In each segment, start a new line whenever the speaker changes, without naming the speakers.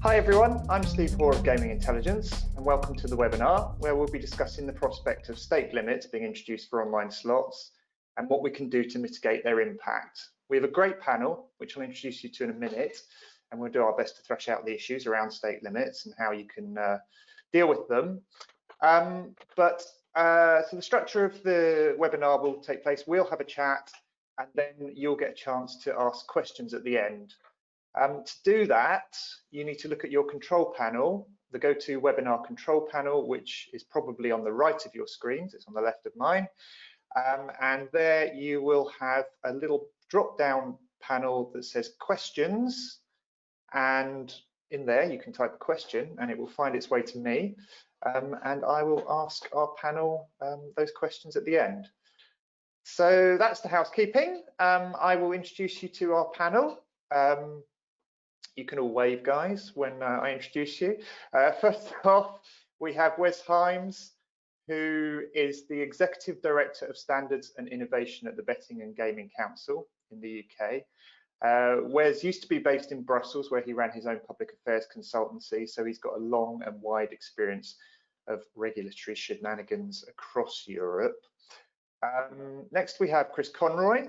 Hi everyone, I'm Steve Hoare of Gaming Intelligence and welcome to the webinar where we'll be discussing the prospect of stake limits being introduced for online slots and what we can do to mitigate their impact. We have a great panel which I'll introduce you to in a minute, and we'll do our best to thrash out the issues around stake limits and how you can deal with them. So the structure of the webinar will take place. We'll have a chat and then you'll get a chance to ask questions at the end. To do that, you need to look at your control panel, the GoToWebinar control panel, which is probably on the right of your screens. It's on the left of mine. And there you will have a little drop-down panel that says questions. And in there, you can type a question and it will find its way to me. And I will ask our panel those questions at the end. So that's the housekeeping. I will introduce you to our panel. You can all wave, guys, when I introduce you. First off, we have Wes Himes, who is the Executive Director of Standards and Innovation at the Betting and Gaming Council in the UK. Wes used to be based in Brussels, where he ran his own public affairs consultancy, so he's got a long and wide experience of regulatory shenanigans across Europe. Next, we have Chris Conroy,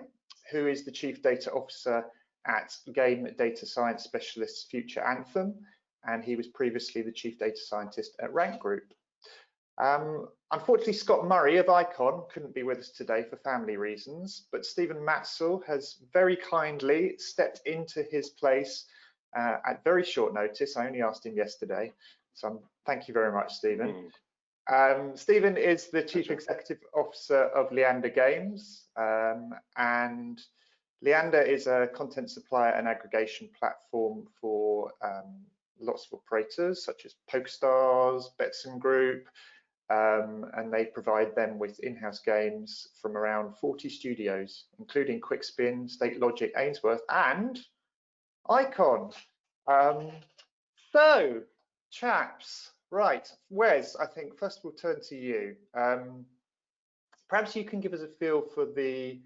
who is the Chief Data Officer at Game Data Science Specialists Future Anthem, and he was previously the Chief Data Scientist at Rank Group. Unfortunately, Scott Murray of Icon couldn't be with us today for family reasons, but Stephen Matzel has very kindly stepped into his place at very short notice. I only asked him yesterday, so thank you very much, Stephen. Stephen is the Chief Executive Officer of Leander Games, and Leander is a content supplier and aggregation platform for lots of operators such as PokerStars, Betson Group, and they provide them with in-house games from around 40 studios, including Quickspin, State Logic, Ainsworth, and Icon. So, chaps, right, Wes, I think first we'll turn to you. Perhaps you can give us a feel for the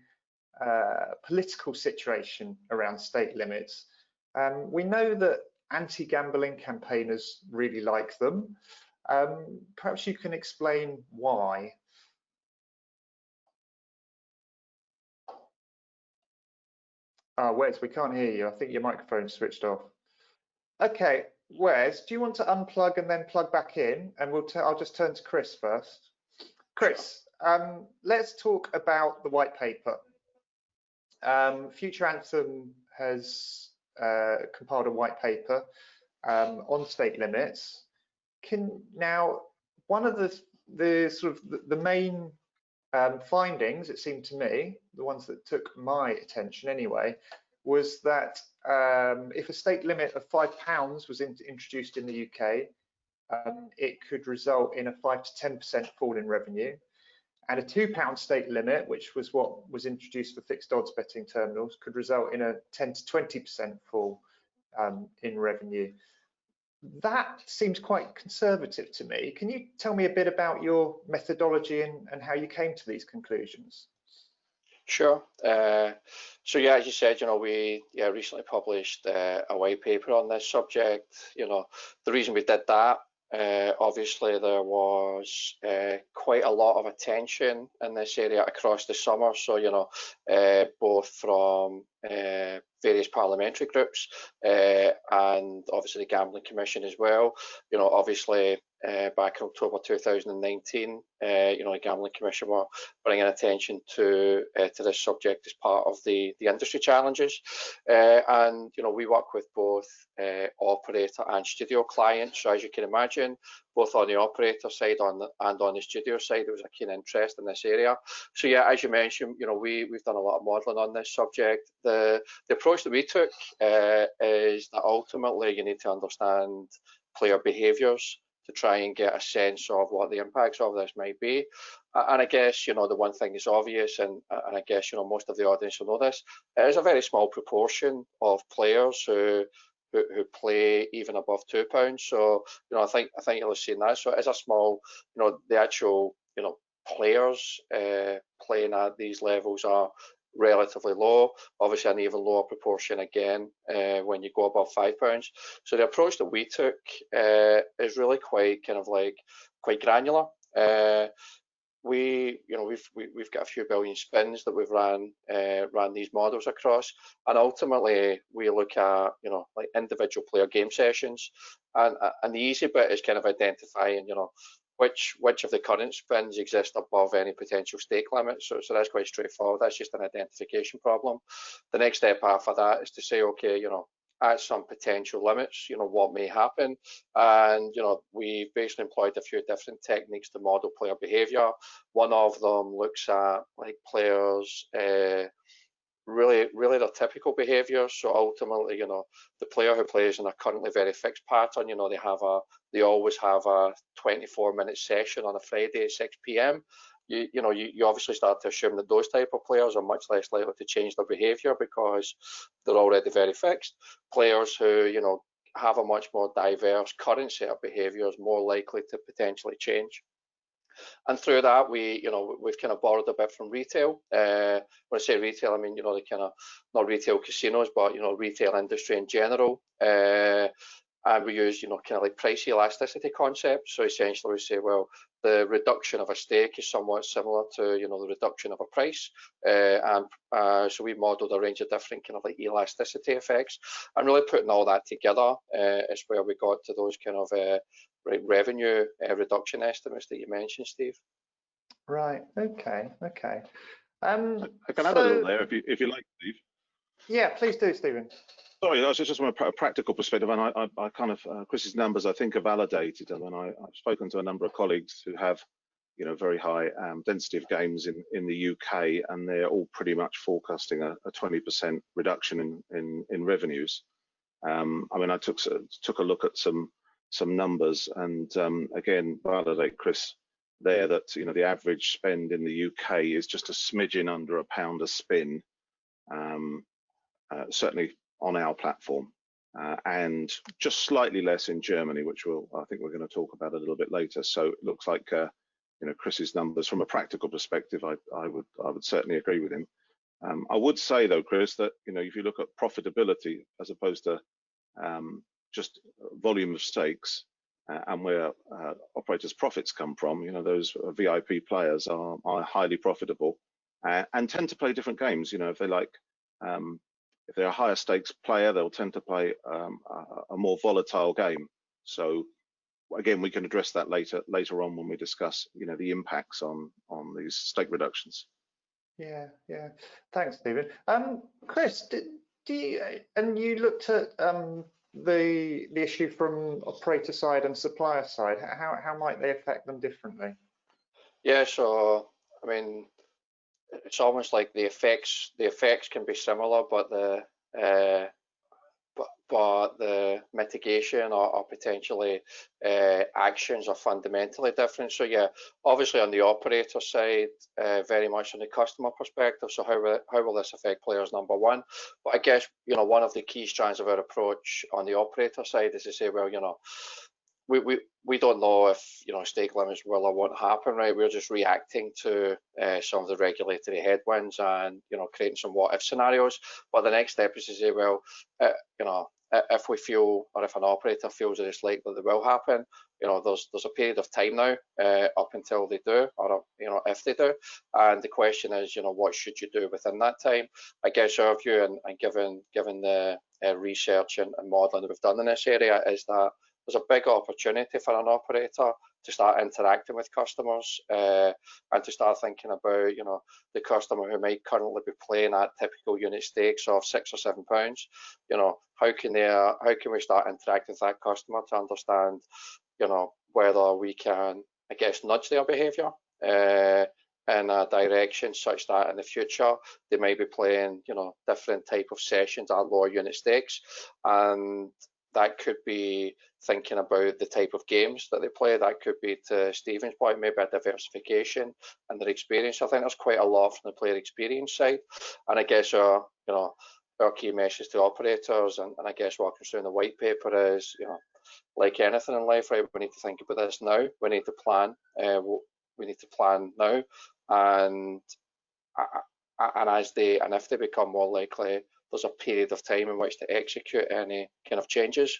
political situation around stake limits. We know that anti-gambling campaigners really like them. Perhaps you can explain why. Wes, we can't hear you. I think your microphone's switched off. Okay, Wes, do you want to unplug and then plug back in? And I'll just turn to Chris first. Chris, let's talk about the white paper. Future Anthem has compiled a white paper on stake limits. Now, one of the main findings, it seemed to me, the ones that took my attention anyway, was that if a stake limit of £5 was introduced in the UK, it could result in a 5 to 10% fall in revenue. And a £2 stake limit, which was what was introduced for fixed odds betting terminals, could result in a 10 to 20% fall in revenue. That seems quite conservative to me. Can you tell me a bit about your methodology and how you came to these conclusions?
Sure. So yeah, as you said, we recently published a white paper on this subject. The reason we did that, obviously there was quite a lot of attention in this area across the summer. So, both from various parliamentary groups and obviously the Gambling Commission as well. Obviously back in October 2019, the Gambling Commission were bringing attention to this subject as part of the industry challenges. And we work with both operator and studio clients. So as you can imagine, both on the operator side and on the studio side, there was a keen interest in this area. So yeah, as you mentioned, we've done a lot of modelling on this subject. The approach that we took is that ultimately you need to understand player behaviours to try and get a sense of what the impacts of this might be. And I guess, the one thing is obvious, and I guess, most of the audience will know this, it is a very small proportion of players who play even above £2. So, I think you'll have seen that. So it is a small, the actual, players playing at these levels are relatively low. Obviously, an even lower proportion again when you go above £5. So the approach that we took is really quite kind of like quite granular. We've got a few billion spins that we've ran these models across, and ultimately we look at like individual player game sessions, and the easy bit is kind of identifying which of the current spins exist above any potential stake limit. So that's quite straightforward. That's just an identification problem. The next step after that is to say, okay, at some potential limits, what may happen. And, we basically employed a few different techniques to model player behavior. One of them looks at like players, really their typical behavior. So ultimately, the player who plays in a currently very fixed pattern, they always have a 24-minute session on a Friday at 6 p.m. You obviously start to assume that those type of players are much less likely to change their behavior because they're already very fixed. Players who, have a much more diverse current set of behaviors, more likely to potentially change. And through that, we've kind of borrowed a bit from retail. When I say retail, I mean, the kind of, not retail casinos, but, retail industry in general. And we use, kind of like price elasticity concepts. So essentially we say, well, the reduction of a stake is somewhat similar to, the reduction of a price. So we modeled a range of different kind of like elasticity effects, and really putting all that together is where we got to those kind of revenue reduction estimates that you mentioned, Steve.
Right. Okay.
I can add a little there if you like, Steve.
Yeah, please do, Stephen.
Sorry, that's just from a practical perspective, and I kind of Chris's numbers I think are validated. I mean, I've spoken to a number of colleagues who have, very high density of games in the UK, and they're all pretty much forecasting a 20% reduction in revenues. I mean, I took a look at some numbers, and again, validate Chris there that the average spend in the UK is just a smidgen under £1 a spin, certainly on our platform, and just slightly less in Germany, which I think we're going to talk about a little bit later. So it looks like Chris's numbers from a practical perspective, I would certainly agree with him. I would say though, Chris, that if you look at profitability as opposed to just volume of stakes and where operators' profits come from, those VIP players are highly profitable and tend to play different games. If they like. If they're a higher stakes player, they'll tend to play a more volatile game. So again, we can address that later on when we discuss, the impacts on these stake reductions.
Yeah. Thanks, Stephen. Chris, you looked at the issue from operator side and supplier side. How might they affect them differently?
Yeah. So I mean, it's almost like the effects can be similar, but the mitigation or potentially actions are fundamentally different. So yeah, obviously on the operator side, very much on the customer perspective. So how will this affect players, number one? But I guess one of the key strands of our approach on the operator side is to say, well, we don't know if stake limits will or won't happen, right? We're just reacting to some of the regulatory headwinds and creating some what if scenarios. But the next step is to say, well, if we feel, or if an operator feels that it's likely that will happen, there's a period of time now up until they do, or if they do. And the question is, what should you do within that time? I guess our view, and given the research and modelling that we've done in this area, is that there's a big opportunity for an operator to start interacting with customers and to start thinking about, the customer who might currently be playing at typical unit stakes of £6 or £7. How can we start interacting with that customer to understand, whether we can, I guess, nudge their behaviour in a direction such that in the future they might be playing, different type of sessions at lower unit stakes, and that could be thinking about the type of games that they play. That could be, to Stephen's point, maybe a diversification in their experience. I think there's quite a lot from the player experience side, and I guess our key message to operators, and I guess what comes through in the white paper is, like anything in life, right? We need to think about this now. We need to plan. We need to plan now, and and if they become more likely, there's a period of time in which to execute any kind of changes.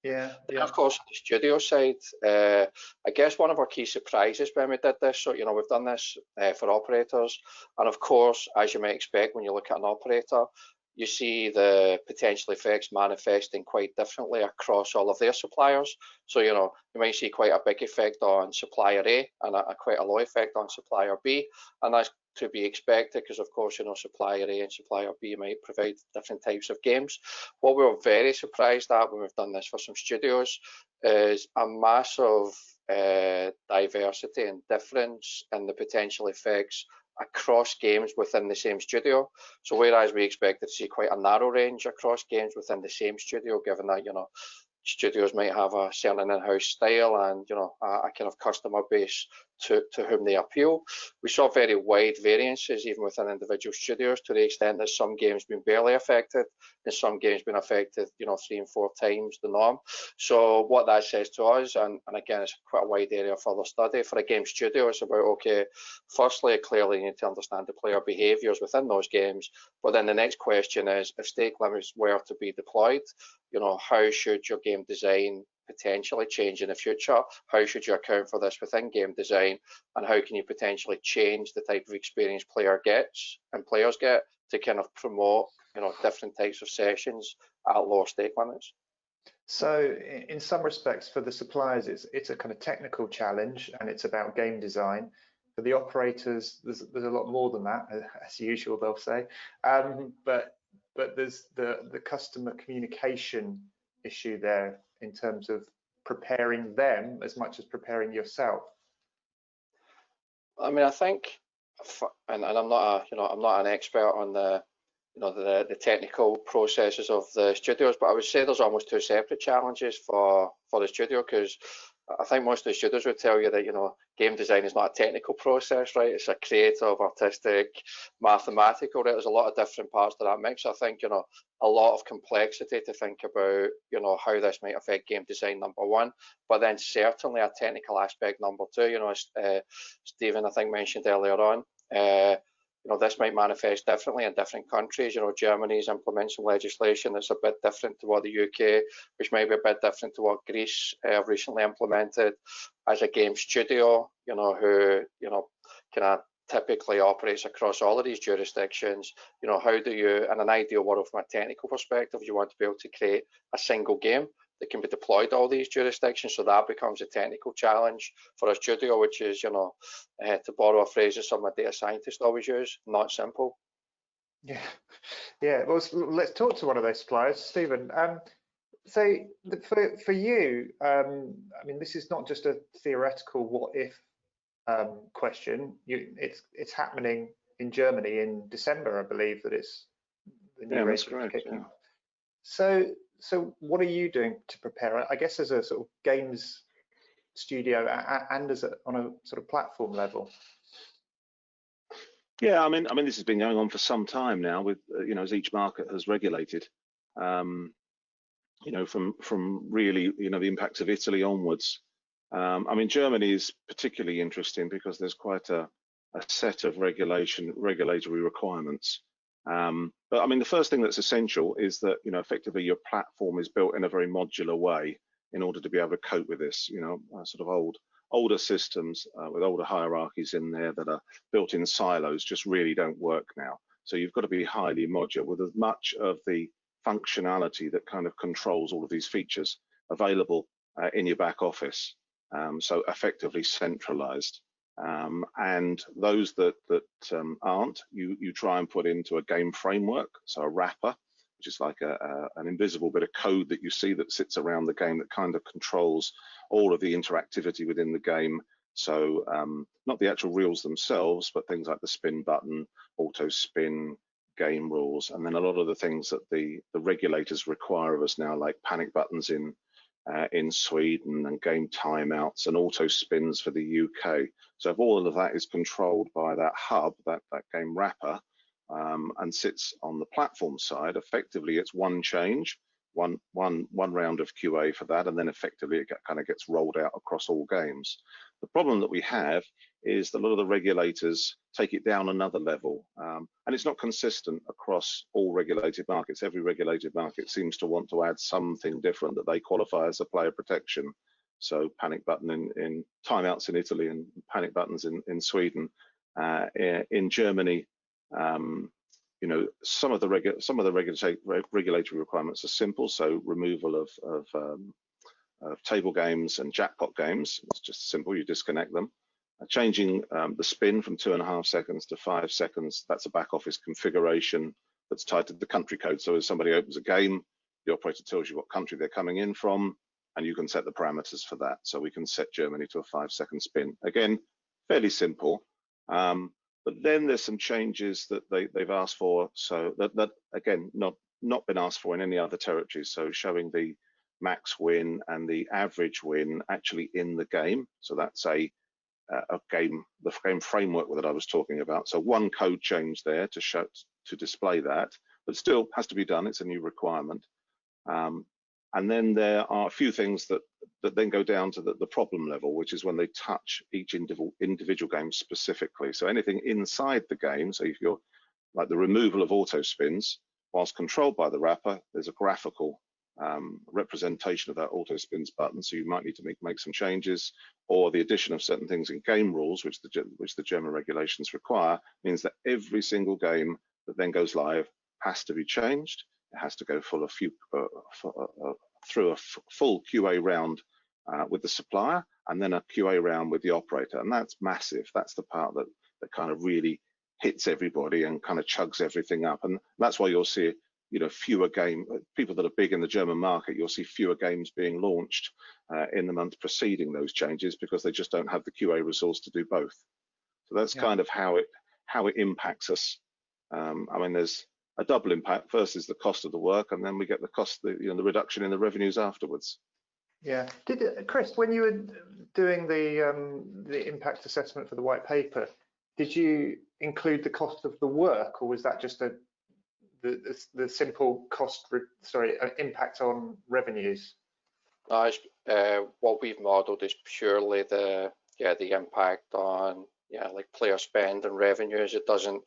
Yeah.
Then, of course, on the studio side, I guess one of our key surprises when we did this, so we've done this for operators, and of course, as you might expect when you look at an operator, you see the potential effects manifesting quite differently across all of their suppliers. So you might see quite a big effect on supplier A and quite a low effect on supplier B, and that's to be expected because, of course, supplier A and supplier B might provide different types of games. What we were very surprised at when we've done this for some studios is a massive diversity and difference in the potential effects across games within the same studio. So whereas we expected to see quite a narrow range across games within the same studio, given that studios might have a certain in-house style and a kind of customer base to whom they appeal, we saw very wide variances even within individual studios, to the extent that some games been barely affected and some games been affected 3 and 4 times the norm. So what that says to us, and again it's quite a wide area of further study for a game studio, it's about, okay, firstly clearly you need to understand the player behaviours within those games, but then the next question is, if stake limits were to be deployed, how should your game design potentially change in the future? How should you account for this within game design, and how can you potentially change the type of experience players get to kind of promote different types of sessions at lower stake limits?
So in some respects, for the suppliers, it's a kind of technical challenge and it's about game design. For the operators, there's a lot more than that, as usual, they'll say. But there's the customer communication issue there in terms of preparing them as much as preparing yourself.
I mean, I think, and I'm not I'm not an expert on the technical processes of the studios, but I would say there's almost 2 separate challenges for the studio, because I think most of the studios would tell you that game design is not a technical process, right? It's a creative, artistic, mathematical, right? There's a lot of different parts to that mix. I think a lot of complexity to think about how this might affect game design, number one, but then certainly a technical aspect, number two. As Stephen I think mentioned earlier on, this might manifest differently in different countries. Germany's implementing some legislation that's a bit different to what the UK, which might be a bit different to what Greece have recently implemented. As a game studio, who kind of typically operates across all of these jurisdictions, how do you, in an ideal world from a technical perspective, you want to be able to create a single game that can be deployed to all these jurisdictions. So that becomes a technical challenge for a studio, which is, to borrow a phrase that some of the data scientists always use, not simple.
Yeah. Well, let's talk to one of those suppliers, Stephen. So for you, I mean, this is not just a theoretical what if question. It's happening in Germany in December, I believe, that it's the new regime kicking off. So what are you doing to prepare? I guess as a sort of games studio and on a sort of platform level.
Yeah, I mean, this has been going on for some time now, with as each market has regulated. From really the impacts of Italy onwards. I mean, Germany is particularly interesting because there's quite a set of regulatory requirements. But I mean, the first thing that's essential is that effectively your platform is built in a very modular way in order to be able to cope with this. Sort of older systems with older hierarchies in there that are built in silos just really don't work now. So you've got to be highly modular with as much of the functionality that kind of controls all of these features available in your back office. So effectively centralized. And those that aren't, you try and put into a game framework, so a wrapper, which is like an invisible bit of code that you see that sits around the game that kind of controls all of the interactivity within the game. So not the actual rules themselves, but things like the spin button, auto spin, game rules, and then a lot of the things that the regulators require of us now, like panic buttons in Sweden and game timeouts and auto spins for the UK. So if all of that is controlled by that hub, that game wrapper, and sits on the platform side, effectively it's one change one round of QA for that, and then effectively it kind of gets rolled out across all games. The problem that we have is that a lot of the regulators take it down another level, and it's not consistent across all regulated markets. Every regulated market seems to want to add something different that they qualify as a player protection. So panic button in timeouts in Italy and panic buttons in Sweden. In Germany, you know, some of the regulatory requirements are simple, so removal of table games and jackpot games. It's just simple, you disconnect them. Changing the spin from 2.5 seconds to 5 seconds, that's a back office configuration that's tied to the country code. So as somebody opens a game, the operator tells you what country they're coming in from, and you can set the parameters for that. So we can set Germany to a 5-second spin. Again, fairly simple. But then there's some changes that they've asked for, so that again, not been asked for in any other territories. So showing the max win and the average win actually in the game. So that's the game framework that I was talking about. So one code change there to display that, but still has to be done. It's a new requirement. And then there are a few things that then go down to the problem level, which is when they touch each individual game specifically. So anything inside the game, so if you're like the removal of auto spins, whilst controlled by the wrapper, there's a graphical representation of that auto spins button. So you might need to make some changes, or the addition of certain things in game rules, which the German regulations require, means that every single game that then goes live has to be changed. It has to go through a full QA round with the supplier, and then a QA round with the operator, and that's massive. That's the part that kind of really hits everybody and kind of chugs everything up, and that's why you'll see, you know, fewer people that are big in the German market. You'll see fewer games being launched in the month preceding those changes, because they just don't have the QA resource to do both. So that's kind of how it impacts us. I mean, there's a double impact. First is the cost of the work, and then we get the reduction in the revenues afterwards.
Yeah. Chris, when you were doing the impact assessment for the white paper, did you include the cost of the work, or was that just the simple impact on revenues?
What we've modelled is purely the impact on like player spend and revenues. It doesn't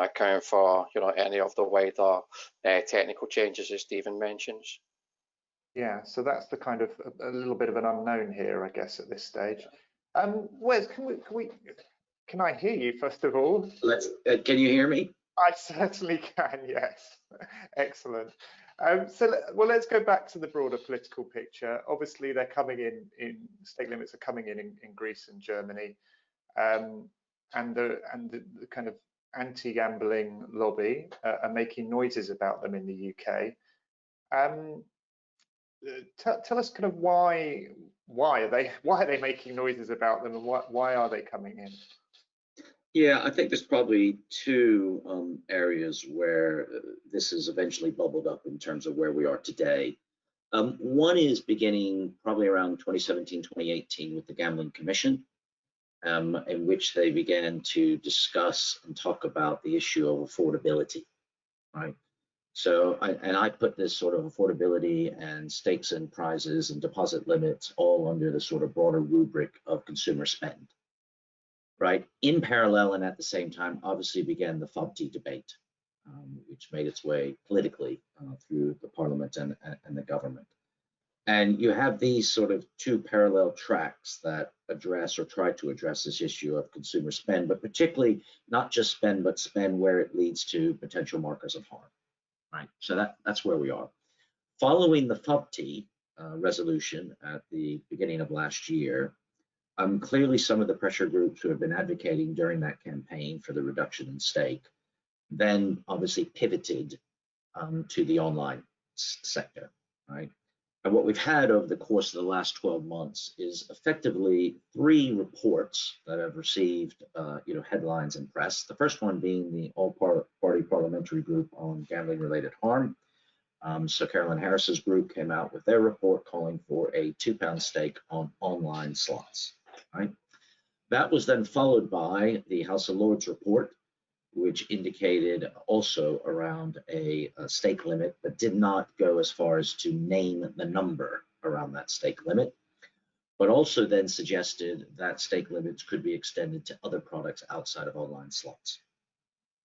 account for, you know, any of the wider technical changes as Stephen mentions.
Yeah, so that's the kind of a little bit of an unknown here, I guess, at this stage. Wes, can I hear you first of all?
Can you hear me?
I certainly can, yes. Excellent. Let's go back to the broader political picture. Obviously, they're coming in stake limits are coming in Greece and Germany. And the kind of anti-gambling lobby are making noises about them in the UK. Tell us kind of why are they making noises about them, and why are they coming in?
Yeah, I think there's probably two areas where this has eventually bubbled up in terms of where we are today. One is beginning probably around 2017, 2018 with the Gambling Commission, in which they began to discuss and talk about the issue of affordability, right? So, I put this sort of affordability and stakes and prizes and deposit limits all under the sort of broader rubric of consumer spend, right? In parallel and at the same time, obviously began the FOBT debate, which made its way politically through the parliament and the government. And you have these sort of two parallel tracks that address or try to address this issue of consumer spend, but particularly not just spend, but spend where it leads to potential markers of harm, right? So that's where we are. Following the FOBT resolution at the beginning of last year, clearly some of the pressure groups who have been advocating during that campaign for the reduction in stake then obviously pivoted to the online sector, right? And what we've had over the course of the last 12 months is effectively 3 reports that have received headlines and press. The first one being the all-party parliamentary group on gambling-related harm. So Carolyn Harris's group came out with their report calling for a £2 stake on online slots, right? That was then followed by the House of Lords report, which indicated also around a stake limit, but did not go as far as to name the number around that stake limit, but also then suggested that stake limits could be extended to other products outside of online slots.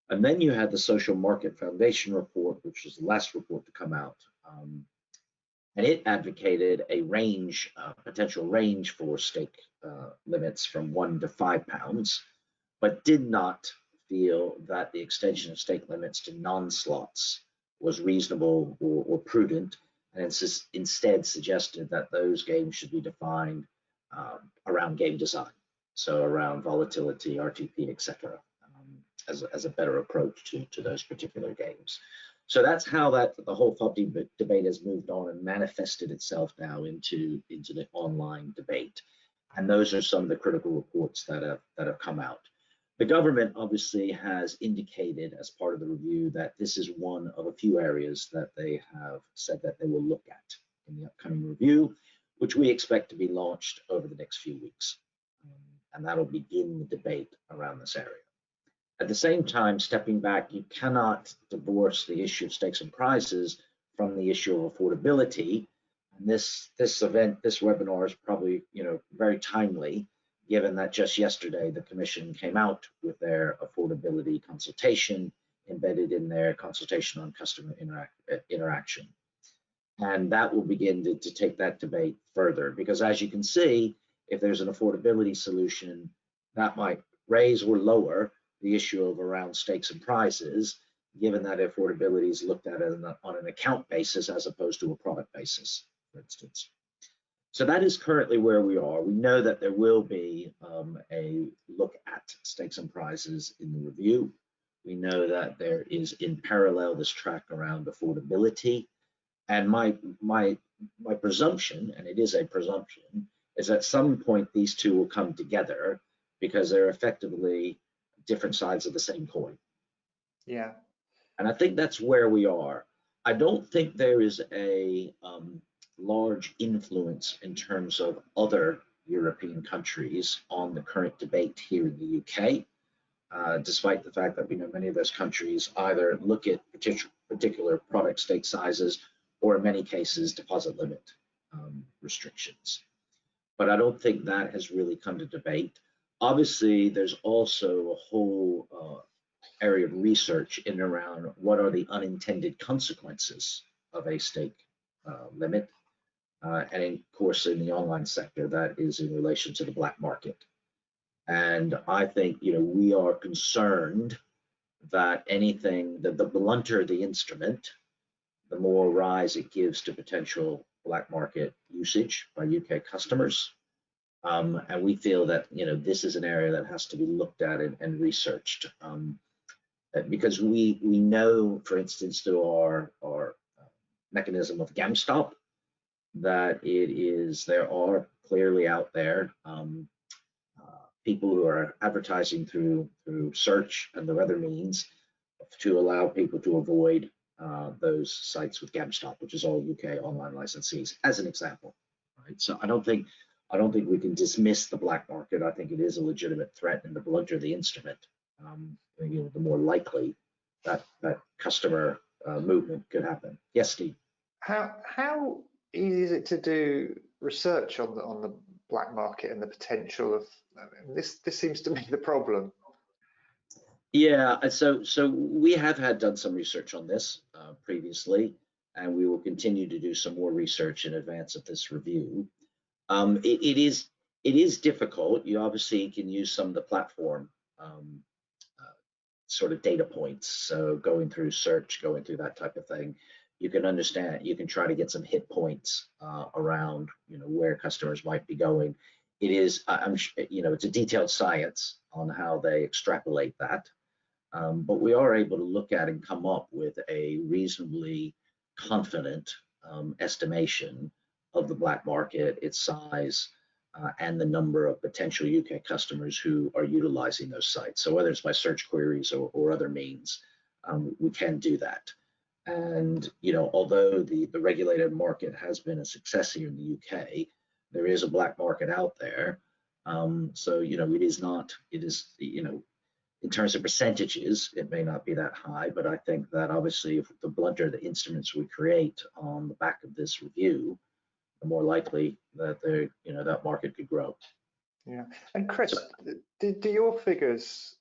And then you had the Social Market Foundation report, which was the last report to come out. And it advocated a range, potential range for stake limits from £1 to £5, but did not feel that the extension of stake limits to non-slots was reasonable or prudent, and instead suggested that those games should be defined around game design, so around volatility, RTP, etc., as a better approach to those particular games. So that's how the whole FOB debate has moved on and manifested itself now into the online debate. And those are some of the critical reports that have come out. The government obviously has indicated as part of the review that this is one of a few areas that they have said that they will look at in the upcoming review, which we expect to be launched over the next few weeks. And that'll begin the debate around this area. At the same time, stepping back, you cannot divorce the issue of stakes and prizes from the issue of affordability. And this webinar is probably very timely, given that just yesterday the Commission came out with their affordability consultation embedded in their consultation on customer interaction. And that will begin to take that debate further, because as you can see, if there's an affordability solution, that might raise or lower the issue of around stakes and prizes, given that affordability is looked at on an account basis as opposed to a product basis, for instance. So that is currently where we are. We know that there will be a look at stakes and prizes in the review. We know that there is in parallel this track around affordability. And my presumption, and it is a presumption, is at some point these two will come together because they're effectively different sides of the same coin.
Yeah.
And I think that's where we are. I don't think there is a large influence in terms of other European countries on the current debate here in the UK, despite the fact that we know many of those countries either look at particular product stake sizes or in many cases deposit limit restrictions. But I don't think that has really come to debate. Obviously, there's also a whole area of research in and around what are the unintended consequences of a stake limit. And of course, in the online sector, that is in relation to the black market. And I think, we are concerned that the blunter the instrument, the more rise it gives to potential black market usage by UK customers. And we feel that this is an area that has to be looked at and researched, because we know, for instance, through our mechanism of GamStop, that there are clearly out there people who are advertising through search and the other means to allow people to avoid those sites with GamStop, which is all UK online licensees, as an example. Right? So I don't think we can dismiss the black market. I think it is a legitimate threat, and the blunter the instrument, the more likely that customer movement could happen. Yes, Steve.
How easy is it to do research on the black market and the potential of this? This seems to be the problem.
Yeah, so we have done some research on this previously, and we will continue to do some more research in advance of this review. It is difficult. You obviously can use some of the platform sort of data points. So going through search, going through that type of thing, you can understand. You can try to get some hit points around where customers might be going. It is, it's a detailed science on how they extrapolate that. But we are able to look at and come up with a reasonably confident estimation of the black market, its size, and the number of potential UK customers who are utilizing those sites. So whether it's by search queries or other means, we can do that. And although the regulated market has been a success here in the UK, there is a black market out there. So it is not. It is In terms of percentages, it may not be that high, but I think that obviously if the blunter the instruments we create on the back of this review, the more likely that that market could grow.
Yeah. And Chris, do your figures,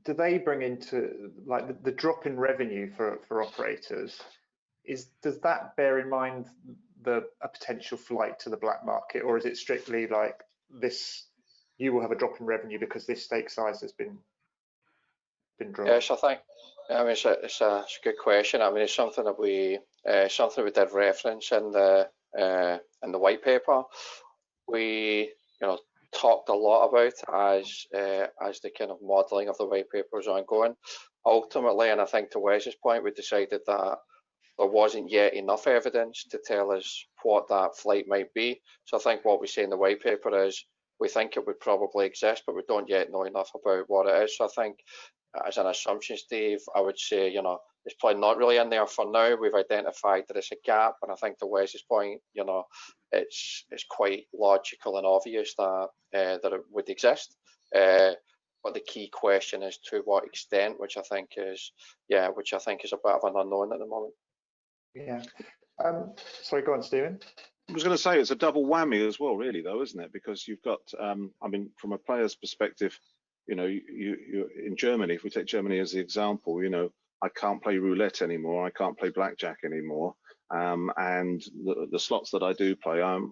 do they bring into like the drop in revenue for operators? Does that bear in mind a potential flight to the black market, or is it strictly like this? You will have a drop in revenue because this stake size has been dropped.
Yes, I think. I mean, it's a good question. I mean, it's something that we did reference in the white paper. We talked a lot about as the kind of modelling of the white paper was ongoing. Ultimately, and I think to Wes's point, we decided that there wasn't yet enough evidence to tell us what that flight might be. So I think what we say in the white paper is we think it would probably exist, but we don't yet know enough about what it is. So I think as an assumption, Steve, I would say, it's probably not really in there for now. We've identified that it's a gap, and I think to Wes's point, it's quite logical and obvious that it would exist. But the key question is to what extent, which I think is a bit of an unknown at the moment.
Yeah. Sorry, go on, Stephen.
I was going to say it's a double whammy as well, really, though, isn't it? Because you've got, I mean, from a player's perspective, you in Germany, if we take Germany as the example, I can't play roulette anymore, I can't play blackjack anymore, and the slots that I do play, I'm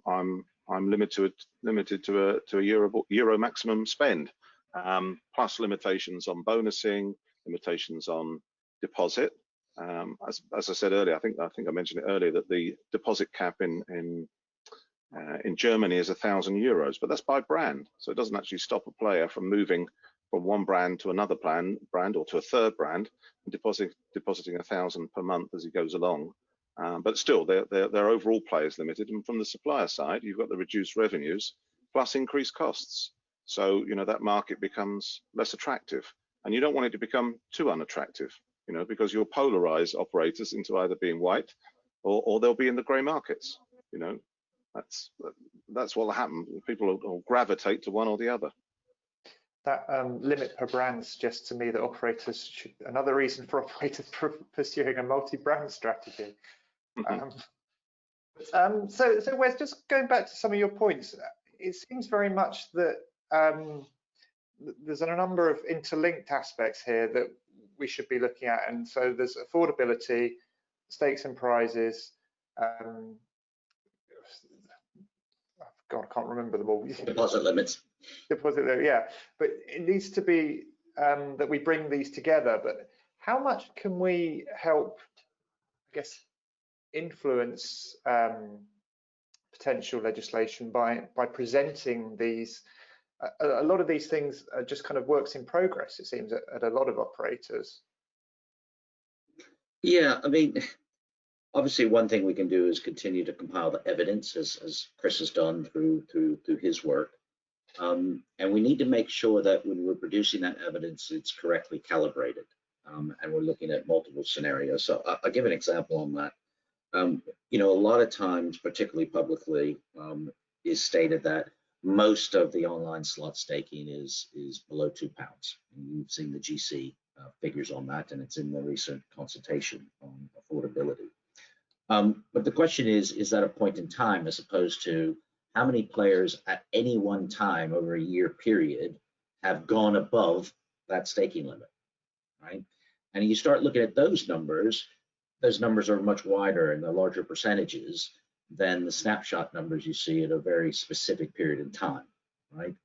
limited to a euro maximum spend, plus limitations on bonusing, limitations on deposit. As I said earlier, I think I mentioned it earlier that the deposit cap in Germany is €1,000, but that's by brand, so it doesn't actually stop a player from moving from one brand to another brand or to a third brand and depositing 1,000 per month as he goes along. But still, their overall play is limited, and from the supplier side, you've got the reduced revenues plus increased costs. So that market becomes less attractive, and you don't want it to become too unattractive. Because you'll polarize operators into either being white or they'll be in the grey markets. That's what will happen. People will gravitate to one or the other.
That limit per brand suggests to me that operators should, another reason for operators pursuing a multi-brand strategy. So Wes, just going back to some of your points, it seems very much that there's a number of interlinked aspects here that we should be looking at, and so there's affordability, stakes and prizes. God, I can't remember them all.
Deposit limits.
Deposit limit, yeah. But it needs to be that we bring these together. But how much can we help, I guess, influence potential legislation by presenting these? A lot of these things are just kind of works in progress, it seems, at a lot of operators.
Yeah, I mean, obviously one thing we can do is continue to compile the evidence as Chris has done through his work. And we need to make sure that when we're producing that evidence, it's correctly calibrated. And we're looking at multiple scenarios. So I'll give an example on that. A lot of times, particularly publicly, is stated that most of the online slot staking is below £2. And you've seen the GC figures on that, and it's in the recent consultation on affordability. But the question is that a point in time as opposed to how many players at any one time over a year period have gone above that staking limit, right? And you start looking at those numbers are much wider and the larger percentages than the snapshot numbers you see at a very specific period in time, right?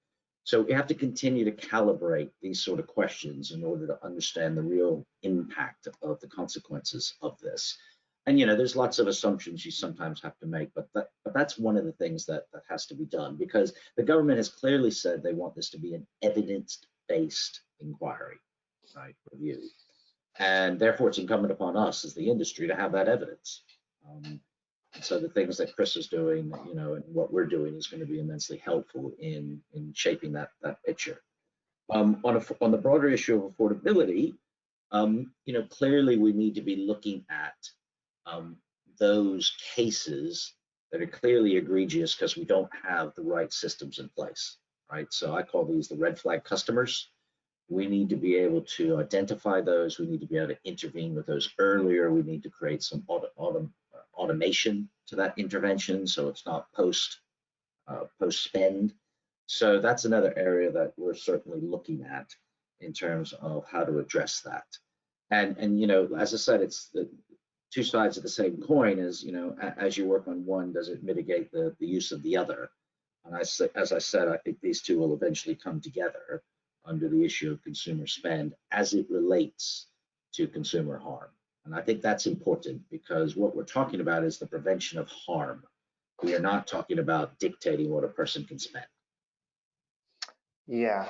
So we have to continue to calibrate these sort of questions in order to understand the real impact of the consequences of this. And there's lots of assumptions you sometimes have to make, but that's one of the things that has to be done, because the government has clearly said they want this to be an evidence-based inquiry, right, review. And therefore it's incumbent upon us as the industry to have that evidence. So the things that Chris is doing, and what we're doing is going to be immensely helpful in shaping that picture. On the broader issue of affordability, clearly we need to be looking at those cases that are clearly egregious because we don't have the right systems in place, right? So I call these the red flag customers. We need to be able to identify those. We need to be able to intervene with those earlier. We need to create some automation to that intervention, so it's not post spend. So that's another area that we're certainly looking at in terms of how to address that. And you know, as I said, it's the two sides of the same coin. Is, you know, as you work on one, does it mitigate the use of the other? And as I said, I think these two will eventually come together under the issue of consumer spend as it relates to consumer harm. And I think that's important, because what we're talking about is the prevention of harm. We are not talking about dictating what a person can spend.
Yeah,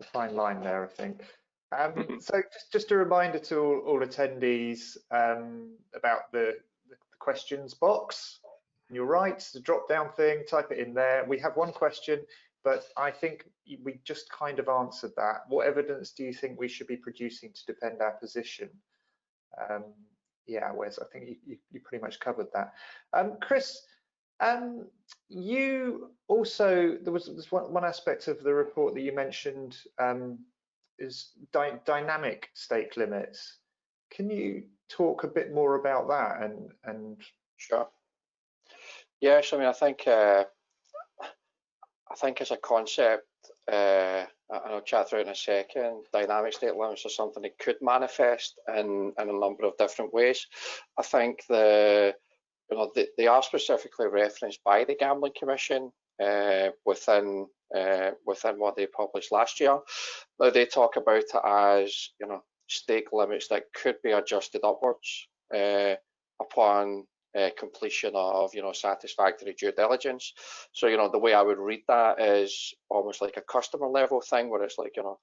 a fine line there, I think. So just a reminder to all attendees about the questions box. You're right, it's the drop down thing, type it in there. We have one question, but I think we just kind of answered that. What evidence do you think we should be producing to defend our position? Yeah, Wes, I think you pretty much covered that. Chris, you also, there was one aspect of the report that you mentioned is dynamic stake limits. Can you talk a bit more about that? And
Sure. Yes, I mean, I think as a concept, and I'll chat through it in a second, dynamic stake limits are something that could manifest in a number of different ways. I think they are specifically referenced by the Gambling Commission within what they published last year. Now, they talk about it as, you know, stake limits that could be adjusted upwards upon completion of, you know, satisfactory due diligence. So, you know, the way I would read that is almost like a customer level thing, where it's like, you know,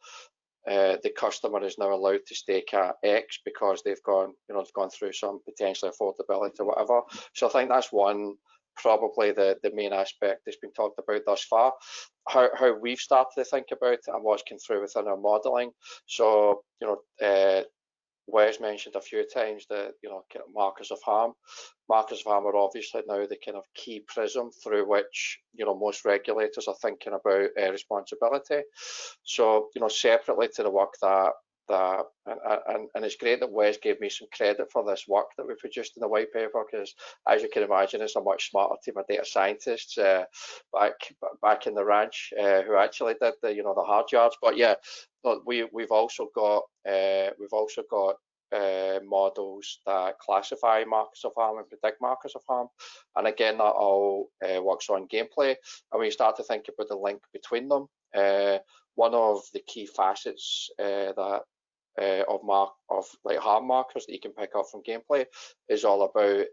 the customer is now allowed to stake at X because they've gone through some potentially affordability or whatever. So I think that's one, probably the main aspect that's been talked about thus far. How we've started to think about it and what's come through within our modelling. So, you know, Wes mentioned a few times the, you know, kind of markers of harm. Markers of harm are obviously now the kind of key prism through which, you know, most regulators are thinking about responsibility. So, you know, separately to the work and it's great that Wes gave me some credit for this work that we produced in the white paper, because as you can imagine, it's a much smarter team of data scientists back in the ranch who actually did the, you know, the hard yards. But yeah, we've also got models that classify markers of harm and predict markers of harm, and again, that all works on gameplay. And when you start to think about the link between them, one of the key facets of like harm markers that you can pick up from gameplay is all about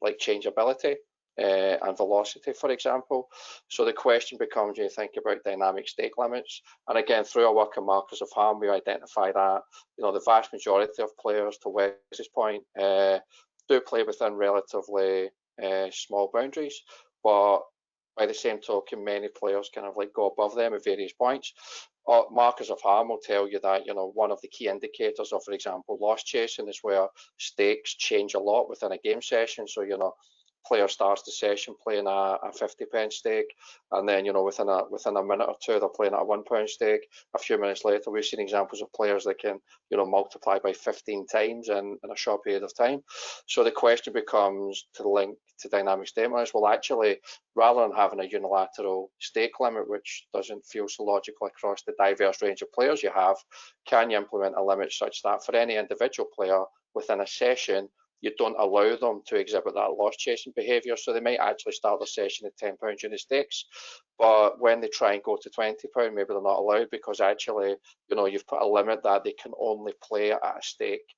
like changeability and velocity, for example. So the question becomes, when you think about dynamic stake limits, and again, through our work on markers of harm, we identify that, you know, the vast majority of players, to Wes's point, do play within relatively small boundaries, but by the same token, many players kind of like go above them at various points. Markers of harm will tell you that, you know, one of the key indicators of, for example, loss chasing is where stakes change a lot within a game session. So, you know, player starts the session playing a 50p stake, and then, you know, within a minute or two, they're playing at a £1 stake. A few minutes later, we've seen examples of players that can, you know, multiply by 15 times in a short period of time. So the question becomes, to link to dynamic stake limits, well, actually, rather than having a unilateral stake limit, which doesn't feel so logical across the diverse range of players you have, can you implement a limit such that for any individual player within a session, you don't allow them to exhibit that loss chasing behaviour? So they might actually start the session at £10 unit stakes, but when they try and go to £20, maybe they're not allowed, because actually, you know, you've put a limit that they can only play at a stake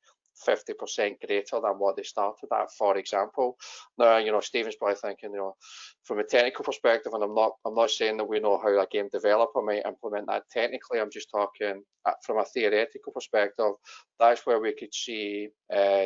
50% greater than what they started at, for example. Now, you know, Stephen's probably thinking, you know, from a technical perspective, and I'm not saying that we know how a game developer might implement that technically. I'm just talking from a theoretical perspective. That's where we could see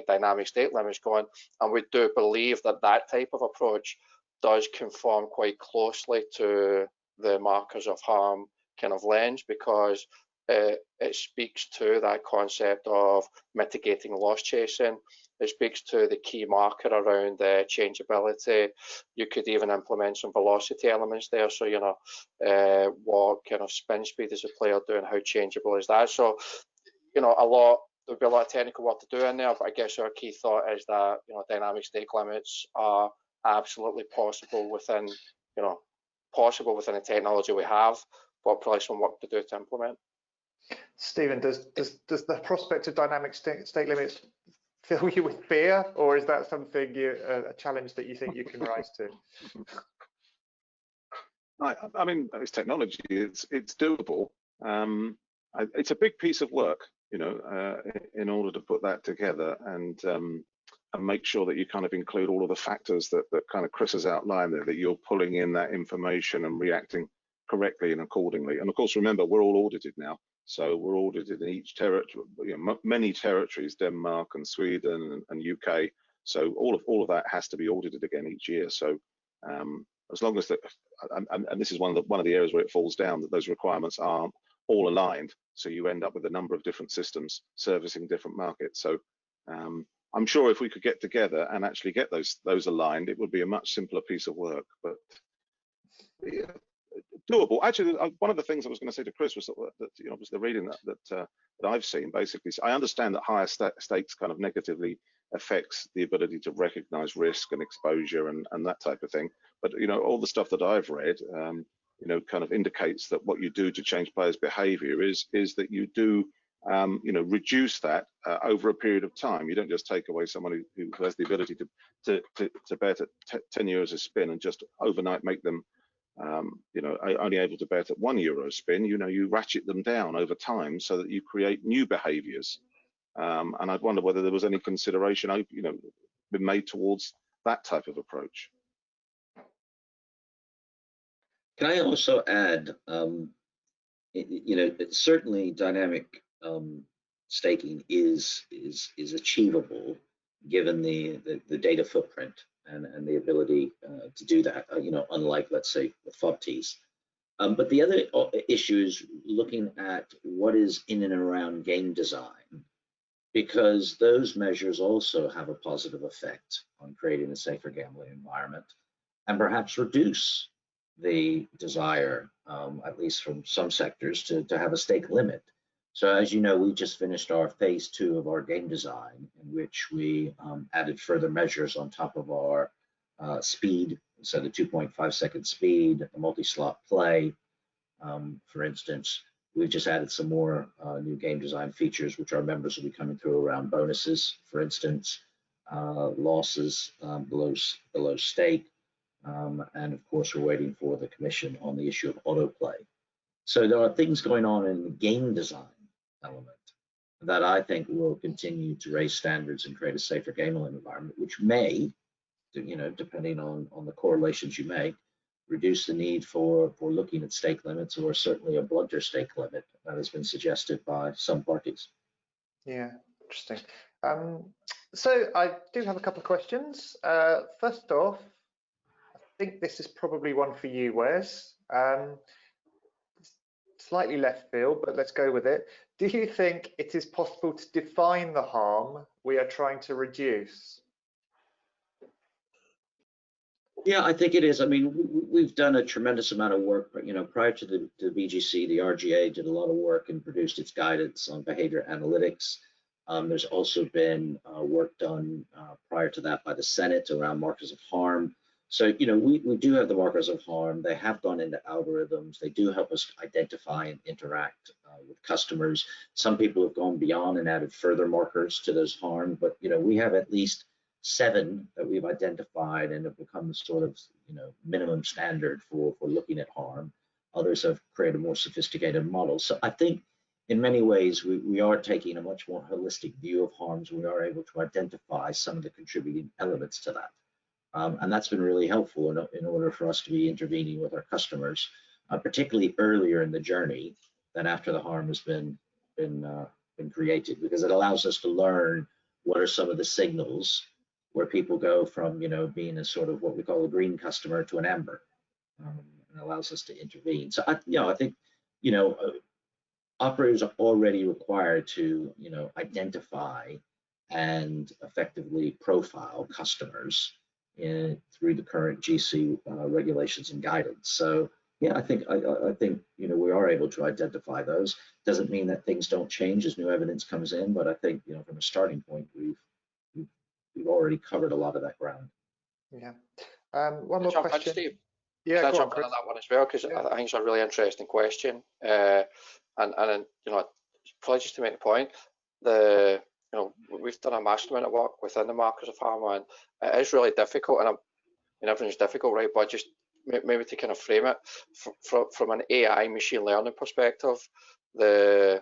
dynamic stake limits going, and we do believe that that type of approach does conform quite closely to the markers of harm kind of lens, because it speaks to that concept of mitigating loss chasing. It speaks to the key marker around changeability. You could even implement some velocity elements there. So, you know, what kind of spin speed is the player doing? How changeable is that? So, you know, there'll be a lot of technical work to do in there, but I guess our key thought is that, you know, dynamic stake limits are absolutely possible within the technology we have, but probably some work to do to implement.
Stephen, does the prospect of dynamic stake limits fill you with fear, or is that something a challenge that you think you can rise to?
I mean, it's technology. It's doable. It's a big piece of work, you know, in order to put that together and make sure that you kind of include all of the factors that kind of Chris has outlined there, that you're pulling in that information and reacting correctly and accordingly. And of course, remember, we're all audited now. So we're audited in each territory, you know, many territories, Denmark and Sweden and UK. So all of that has to be audited again each year. So as long as that, and this is one of the areas where it falls down, that those requirements aren't all aligned. So you end up with a number of different systems servicing different markets. So I'm sure if we could get together and actually get those aligned, it would be a much simpler piece of work. But yeah, doable. Actually, one of the things I was going to say to Chris was that you know, was the reading that I've seen. Basically, so I understand that higher stakes kind of negatively affects the ability to recognize risk and exposure and that type of thing. But you know, all the stuff that I've read, you know, kind of indicates that what you do to change players' behavior is that you do, you know, reduce that over a period of time. You don't just take away someone who has the ability to bet at 10 euros a spin and just overnight make them, you know, only able to bet at €1 spin. You know, you ratchet them down over time so that you create new behaviors. And I'd wonder whether there was any consideration, you know, been made towards that type of approach.
Can I also add, you know, certainly dynamic staking is achievable given the data footprint and the ability to do that, you know, unlike, let's say, the FOBTs. But the other issue is looking at what is in and around game design, because those measures also have a positive effect on creating a safer gambling environment and perhaps reduce the desire, at least from some sectors, to have a stake limit. So as you know, we just finished our phase 2 of our game design, in which we added further measures on top of our speed, so the 2.5 second speed, the multi-slot play. For instance, we've just added some more new game design features, which our members will be coming through around bonuses, for instance, losses below stake. And of course, we're waiting for the commission on the issue of autoplay. So there are things going on in the game design element that I think will continue to raise standards and create a safer gambling environment, which may, you know, depending on the correlations you make, reduce the need for looking at stake limits, or certainly a blunter stake limit that has been suggested by some parties.
Yeah, interesting. So I do have a couple of questions. First off, I think this is probably one for you, Wes. Slightly left field, but let's go with it. Do you think it is possible to define the harm we are trying to reduce?
Yeah, I think it is. I mean, we've done a tremendous amount of work, but you know, prior to the BGC, the RGA did a lot of work and produced its guidance on behavior analytics. There's also been work done prior to that by the Senate around markers of harm. So, you know, we do have the markers of harm. They have gone into algorithms. They do help us identify and interact with customers. Some people have gone beyond and added further markers to those harm, but, you know, we have at least 7 that we've identified and have become sort of, you know, minimum standard for looking at harm. Others have created more sophisticated models. So I think in many ways, we are taking a much more holistic view of harms. We are able to identify some of the contributing elements to that. And that's been really helpful in order for us to be intervening with our customers, particularly earlier in the journey than after the harm has been created, because it allows us to learn what are some of the signals where people go from, you know, being a sort of what we call a green customer to an amber, and allows us to intervene. So I think, you know, operators are already required to, identify and effectively profile customers through the current GC regulations and guidance. So yeah, I think we are able to identify those. Doesn't mean that things don't change as new evidence comes in, but I think from a starting point, we've already covered a lot of that ground.
Yeah. One more question.
Steve?
Yeah,
Can I
go on,
jump on
Chris.
that one as well? Because
Yeah.
I think it's a really interesting question. And probably just to make the point, we've done a massive amount of work within the markets of pharma, and it is really difficult. And everything's difficult, right? But just maybe to kind of frame it from an AI machine learning perspective, the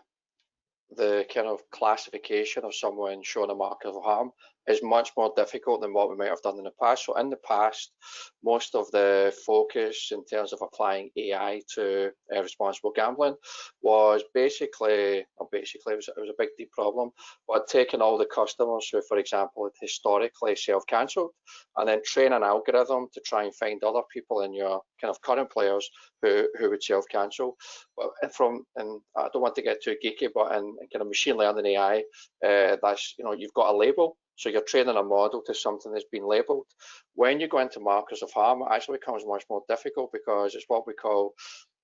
kind of classification of someone showing a marker of harm is much more difficult than what we might have done in the past. So in the past, most of the focus in terms of applying AI to responsible gambling was it was a big deep problem, but taking all the customers who, for example, had historically self-cancelled and then train an algorithm to try and find other people in your kind of current players who would self-cancel. And I don't want to get too geeky, but in kind of machine learning AI, that's you've got a label. So you're training a model to something that's been labeled. When you go into markers of harm, it actually becomes much more difficult because it's what we call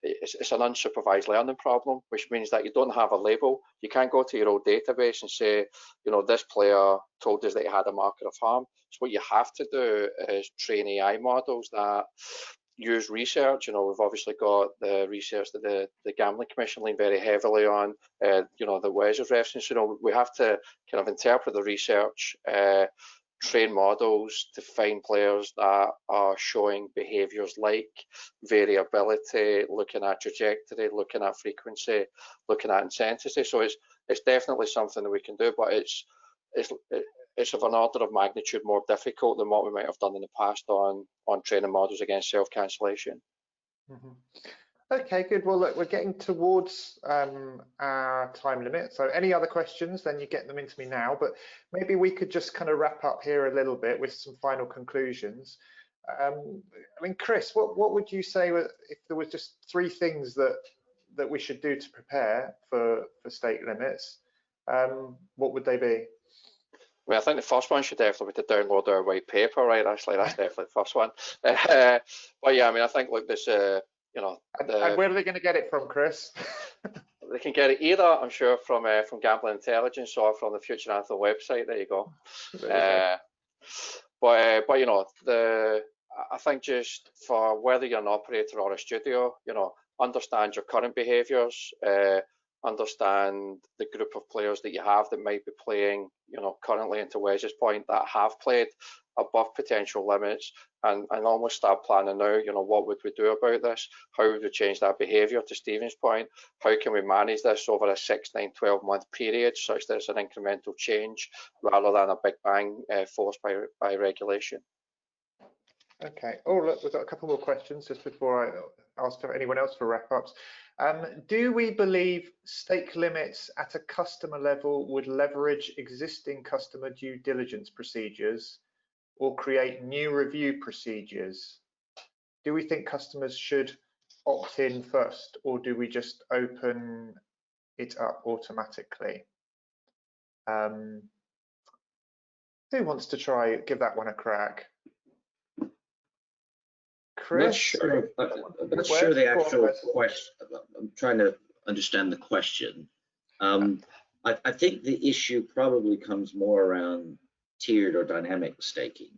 it's an unsupervised learning problem, which means that you don't have a label. You can't go to your old database and say, this player told us that he had a marker of harm. So what you have to do is train AI models that use research. We've obviously got the research that the Gambling Commission lean very heavily on, the Wes is referencing. We have to kind of interpret the research, train models to find players that are showing behaviours like variability, looking at trajectory, looking at frequency, looking at intensity. So it's definitely something that we can do, but it's of an order of magnitude more difficult than what we might have done in the past on training models against self-cancellation.
Mm-hmm. Okay, good. Well, look, we're getting towards our time limit. So any other questions, then you get them into me now. But maybe we could just kind of wrap up here a little bit with some final conclusions. Chris, what would you say if there was just 3 things that we should do to prepare for stake limits? What would they be?
I think the first one should definitely be to download our white paper, right? Actually, that's definitely the first one. But yeah, I think like this,
and where are they going to get it from, Chris?
They can get it either, I'm sure, from Gambling Intelligence or from the Future Anthem website. There you go. I think just for whether you're an operator or a studio, understand your current behaviours, understand the group of players that you have that might be playing, currently, into Wes's point, that have played above potential limits, and almost start planning now, what would we do about this? How would we change that behaviour, to Stephen's point? How can we manage this over a 6, 9, 12-month period such that it's an incremental change rather than a big bang forced by regulation?
Okay. Oh, look, we've got a couple more questions just before I ask for anyone else for wrap-ups. Do we believe stake limits at a customer level would leverage existing customer due diligence procedures or create new review procedures? Do we think customers should opt in first, or do we just open it up automatically? Who wants to try give that one a crack? Chris?
I'm not sure the actual question. I'm trying to understand the question. I think the issue probably comes more around tiered or dynamic staking,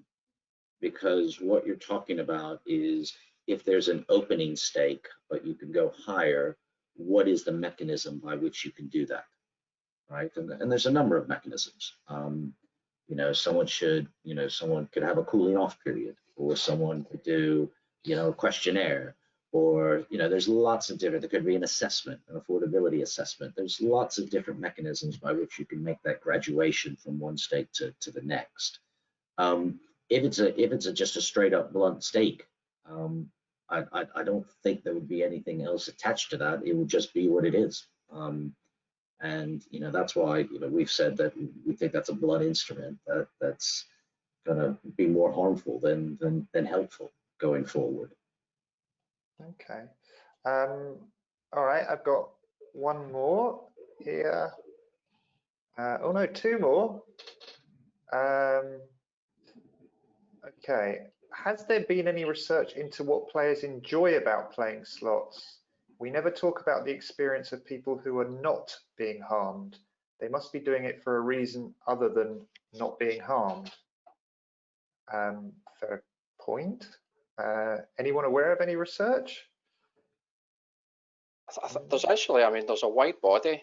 because what you're talking about is if there's an opening stake, but you can go higher, what is the mechanism by which you can do that, right? And there's a number of mechanisms. Someone could have a cooling off period, or someone could do, a questionnaire, or, there's lots of different, there could be an assessment, an affordability assessment. There's lots of different mechanisms by which you can make that graduation from one stake to the next. If it's just a straight up blunt stake, I don't think there would be anything else attached to that. It would just be what it is. And that's why we've said that we think that's a blunt instrument that's going to be more harmful than helpful going forward.
Okay. All right. I've got one more here. Oh no, two more. Okay. Has there been any research into what players enjoy about playing slots? We never talk about the experience of people who are not being harmed. They must be doing it for a reason other than not being harmed. Fair point. Anyone aware of any research?
There's actually, I mean, there's a wide body.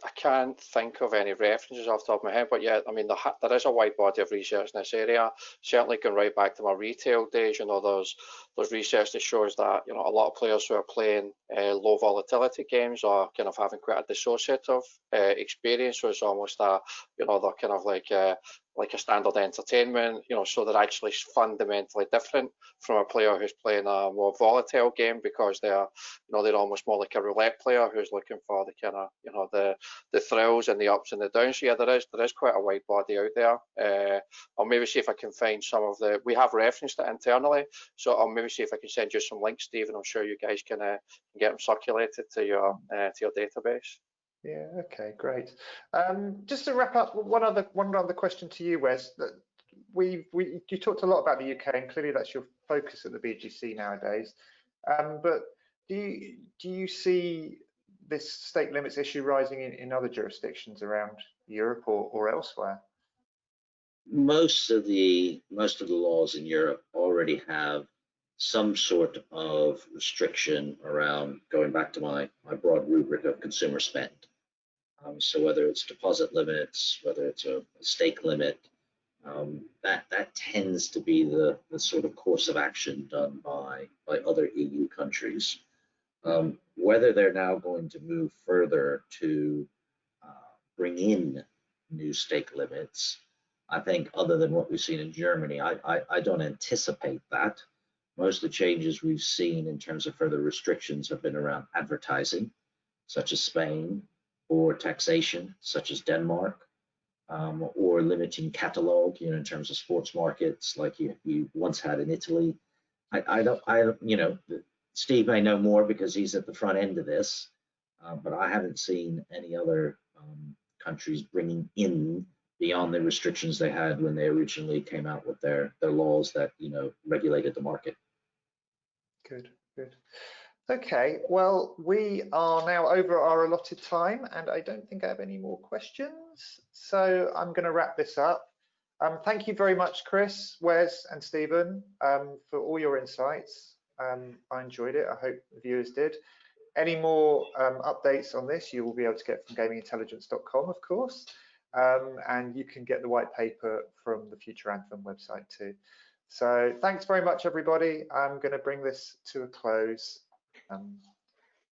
I can't think of any references off the top of my head, but yeah, I mean, there is a wide body of research in this area. Certainly going right back to my retail days, you know, there's research that shows that, you know, a lot of players who are playing low volatility games are kind of having quite a dissociative experience. So it's almost a, you know, they're kind of like a standard entertainment, you know, so they're actually fundamentally different from a player who's playing a more volatile game, because they're, you know, they're almost more like a roulette player who's looking for the kind of, you know, the thrills and the ups and the downs. So yeah, there is quite a wide body out there. I'll maybe see if I can find some of we have referenced it internally, so I'll maybe see if I can send you some links, Stephen. I'm sure you guys can get them circulated to your database.
Yeah, okay, great. Just to wrap up, one other question to you, Wes. You talked a lot about the UK, and clearly that's your focus at the BGC nowadays. But do you see this stake limits issue rising in other jurisdictions around Europe or elsewhere?
Most of the laws in Europe already have some sort of restriction around, going back to my broad rubric of consumer spend. So whether it's deposit limits, whether it's a stake limit, that tends to be the sort of course of action done by other EU countries. Whether they're now going to move further to bring in new stake limits, I think, other than what we've seen in Germany, I don't anticipate that. Most of the changes we've seen in terms of further restrictions have been around advertising, such as Spain, or taxation, such as Denmark, or limiting catalog, you know, in terms of sports markets, like you once had in Italy. I don't, you know, Steve may know more because he's at the front end of this, but I haven't seen any other countries bringing in beyond the restrictions they had when they originally came out with their laws that, you know, regulated the market.
Good. Okay, well, we are now over our allotted time, and I don't think I have any more questions, so I'm going to wrap this up. Thank you very much, Chris, Wes, and Stephen, for all your insights. I enjoyed it. I hope the viewers did. Any more updates on this, you will be able to get from gamingintelligence.com, of course, and you can get the white paper from the Future Anthem website too. So thanks very much, everybody. I'm going to bring this to a close.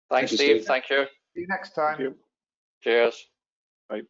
Thanks, Steve. Thank you.
See you next time.
Thank you.
Cheers.
Bye.